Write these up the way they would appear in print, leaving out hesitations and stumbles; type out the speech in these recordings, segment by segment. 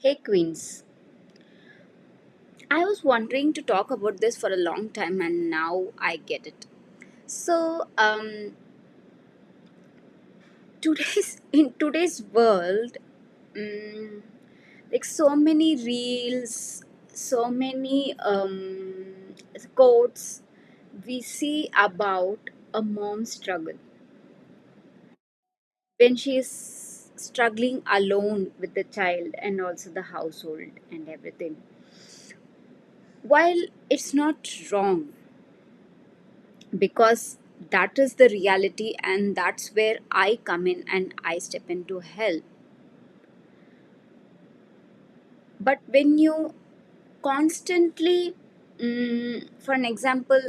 Hey Queens, I was wondering to talk about this for a long time and now I get it. So, in today's world, um, like so many reels, so many quotes we see about a mom's struggle when she is struggling alone with the child and also the household and everything. While it's not wrong, because that is the reality and that's where I come in and I step in to help. But when you constantly, for an example,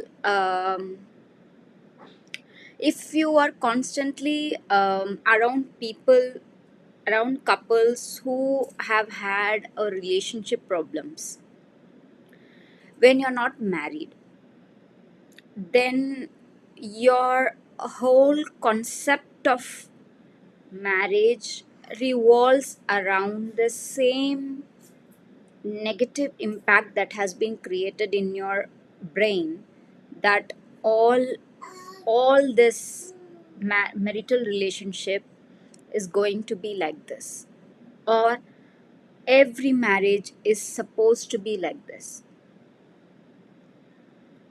if you are constantly around people, around couples who have had a relationship problems when you're not married, then your whole concept of marriage revolves around the same negative impact that has been created in your brain, that all this marital relationship is going to be like this, or every marriage is supposed to be like this.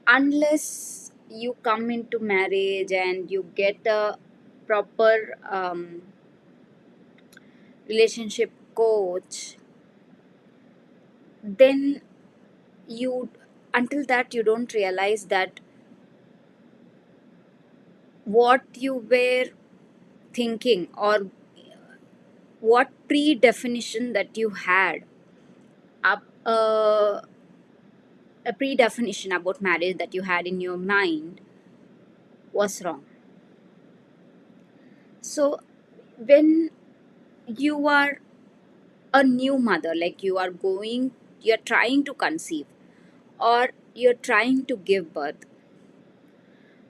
Unless you come into marriage and you get a proper relationship coach, then you, until that you don't realize that what you were thinking, or what pre-definition that you had up, a pre-definition about marriage that you had in your mind was wrong. So when you are a new mother, like you're trying to conceive or you're trying to give birth,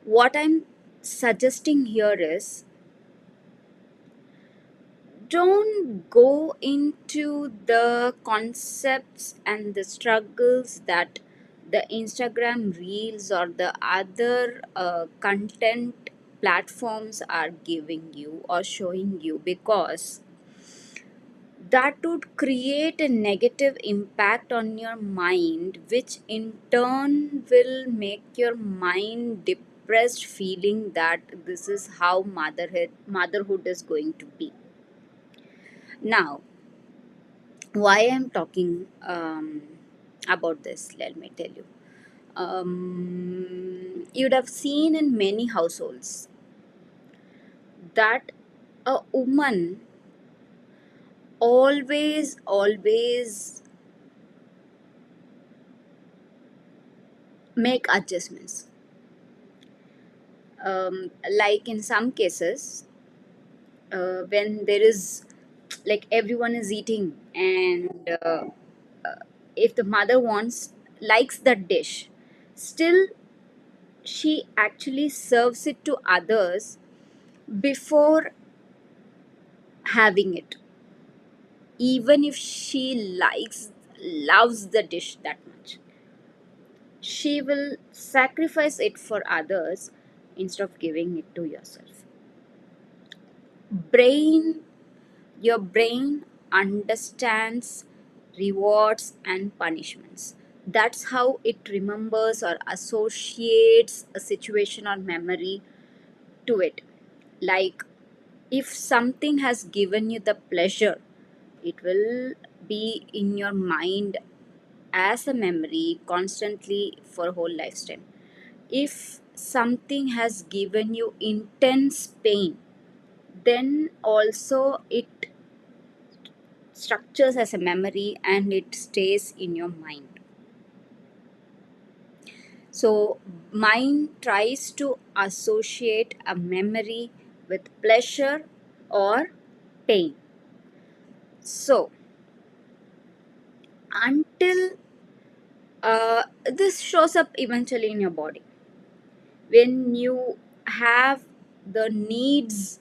what I'm suggesting here is, don't go into the concepts and the struggles that the Instagram reels or the other content platforms are giving you or showing you, because that would create a negative impact on your mind, which in turn will make your mind depressed, feeling that this is how motherhood is going to be. Now, why I'm talking about this, let me tell you. You'd have seen in many households that a woman always make adjustments. Like in some cases, when there is, like, everyone is eating, and if the mother likes that dish, still she actually serves it to others before having it, even if she loves the dish that much. She will sacrifice it for others instead of giving it to yourself. Brain Your brain understands rewards and punishments. That's how it remembers or associates a situation or memory to it. Like, if something has given you the pleasure, it will be in your mind as a memory constantly for whole lifetime. If something has given you intense pain, then also it structures as a memory and it stays in your mind. So, mind tries to associate a memory with pleasure or pain. So, until this shows up eventually in your body, when you have the needs,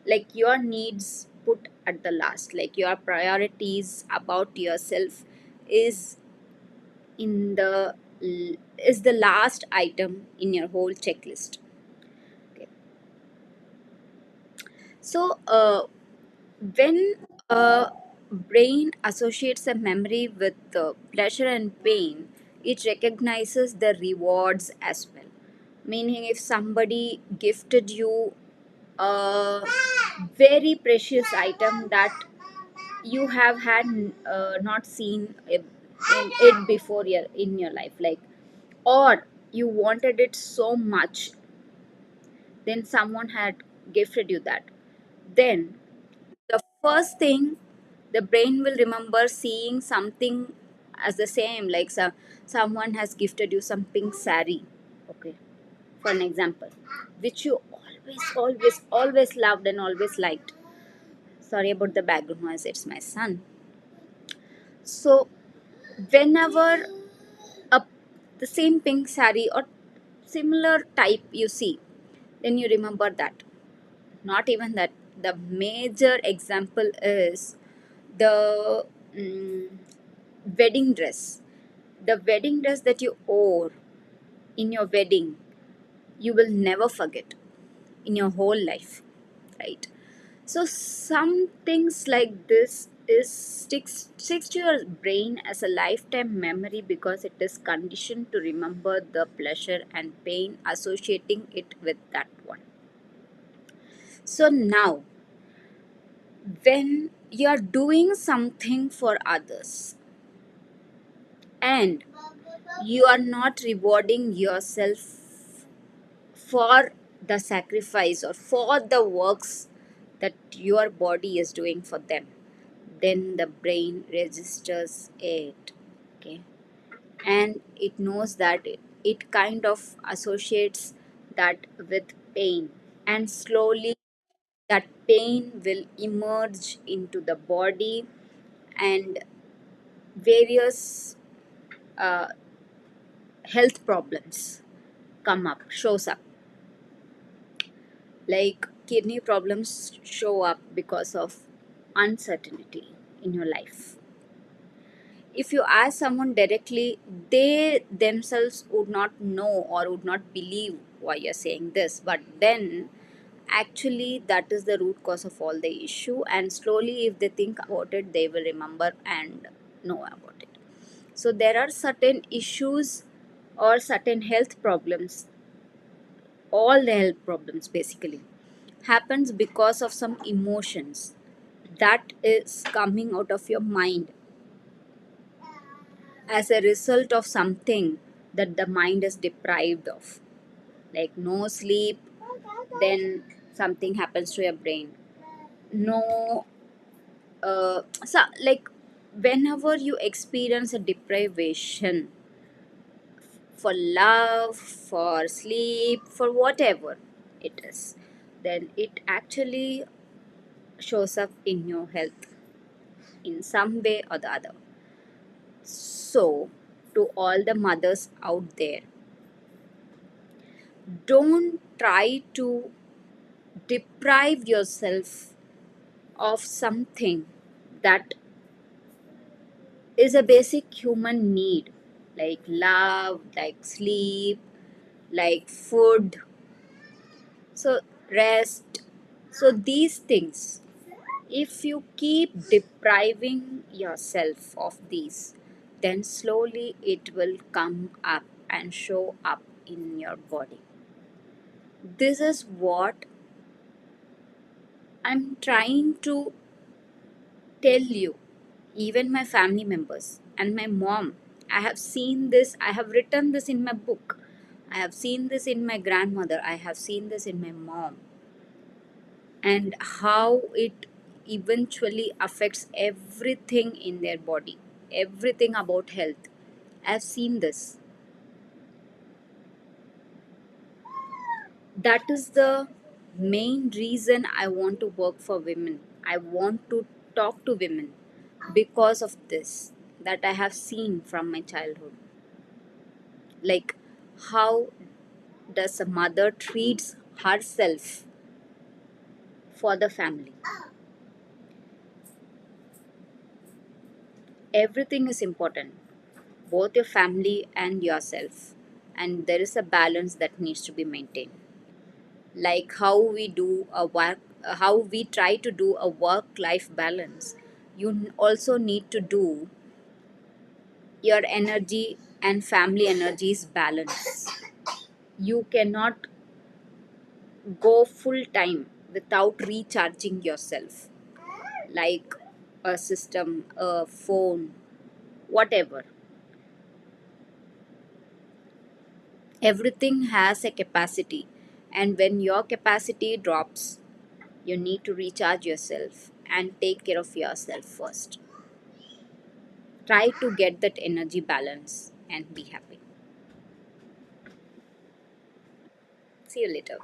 like your needs put at the last. Like your priorities about yourself is in the is the last item in your whole checklist. Okay. So when a brain associates a memory with pleasure and pain, it recognizes the rewards as well. Meaning, if somebody gifted you a very precious item that you have had not seen it before in your life, like, or you wanted it so much, then someone had gifted you that, then the first thing the brain will remember seeing something as the same, like someone has gifted you some pink sari, okay, for an example, which you always loved and always liked. Sorry about the background noise, it's my son. So whenever a the same pink sari or similar type you see, then you remember that. Not even that, the major example is the mm, wedding dress. The wedding dress that you wore in your wedding, you will never forget in your whole life, right? So some things like this is sticks to your brain as a lifetime memory because it is conditioned to remember the pleasure and pain associating it with that one. So now, when you are doing something for others and you are not rewarding yourself for the sacrifice or for the works that your body is doing for them, then the brain registers it, okay, and it knows that it kind of associates that with pain, and slowly that pain will emerge into the body, and various uh, health problems shows up, like kidney problems show up because of uncertainty in your life. If you ask someone directly, they themselves would not know or would not believe why you're saying this, but then actually that is the root cause of all the issue, and slowly if they think about it, they will remember and know about it. So there are certain issues or certain health problems, all the health problems basically happens because of some emotions that is coming out of your mind as a result of something that the mind is deprived of, like no sleep, then something happens to your brain. No, so like whenever you experience a deprivation for love, for sleep, for whatever it is, then it actually shows up in your health in some way or the other. So, to all the mothers out there, don't try to deprive yourself of something that is a basic human need, like love, like sleep, like food, so rest. So, these things, if you keep depriving yourself of these, then slowly it will come up and show up in your body. This is what I'm trying to tell you. Even my family members and my mom, I have seen this, I have written this in my book. I have seen this in my grandmother, I have seen this in my mom, and how it eventually affects everything in their body, everything about health. I've seen this. That is the main reason I want to work for women. I want to talk to women because of this that I have seen from my childhood. Like how does a mother treats herself for the family. Everything is important, both your family and yourself, and there is a balance that needs to be maintained. Like how we try to do a work life balance, you also need to do your energy and family energies balance. You cannot go full time without recharging yourself, like a system, a phone, whatever. Everything has a capacity, and when your capacity drops, you need to recharge yourself and take care of yourself first. Try to get that energy balance and be happy. See you later.